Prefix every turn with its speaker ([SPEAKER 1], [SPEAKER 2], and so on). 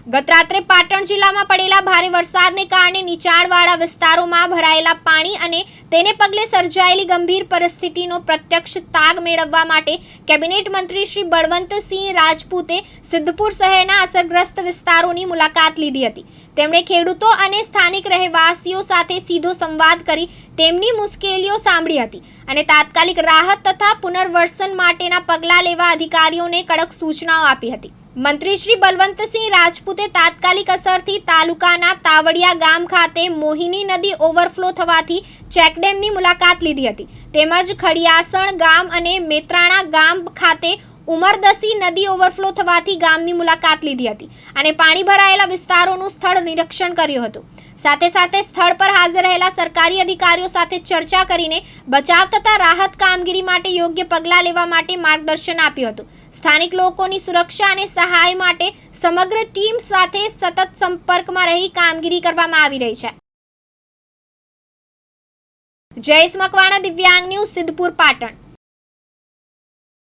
[SPEAKER 1] ગત રાત્રે પાટણ જિલ્લામાં પડેલા ભારે વરસાદને કારણે નીચાણવાળા વિસ્તારોમાં ભરાયેલા પાણી અને તેને પગલે સર્જાયેલી ગંભીર પરિસ્થિતિનો પ્રત્યક્ષ તાગ મેળવવા માટે કેબિનેટ મંત્રી શ્રી બળવંતસિંહ રાજપૂતે સિદ્ધપુર શહેરના અસરગ્રસ્ત વિસ્તારોની મુલાકાત લીધી હતી। તેમણે ખેડૂતો અને સ્થાનિક રહેવાસીઓ સાથે સીધો સંવાદ કરી તેમની મુશ્કેલીઓ સાંભળી હતી અને તાત્કાલિક રાહત તથા પુનર્વસન માટેના પગલાં લેવા અધિકારીઓને કડક સૂચનાઓ આપી હતી। મંત્રી શ્રી બળવંતસિંહ રાજપૂતે તાત્કાલિક અસરથી તાલુકાના તાવડિયા ગામ ખાતે મોહિની નદી ઓવરફ્લો થવાથી ચેકડેમની મુલાકાત લીધી હતી તેમજ ખડિયાસણ ગામ અને મેત્રાણા ગામ ખાતે ઉમરદસી નદી ઓવરફ્લો થવાથી ગામની મુલાકાત લીધી હતી અને પાણી ભરાયેલા વિસ્તારોનું સ્થળ નિરીક્ષણ કર્યું હતું। સાથે સાથે સ્થળ પર હાજર રહેલા સરકારી અધિકારીઓ સાથે ચર્ચા કરીને બચાવ તથા રાહત કામગીરી માટે યોગ્ય પગલાં લેવા માટે માર્ગદર્શન આપ્યું હતું। સ્થાનિક લોકોની સુરક્ષા અને સહાય માટે સમગ્ર ટીમ સાથે સતત સંપર્કમાં રહી કામગીરી કરવામાં આવી રહી છે। જયેશ મકવાણા, દિવ્યાંગ ન્યૂઝ, સિદ્ધપુર, પાટણ।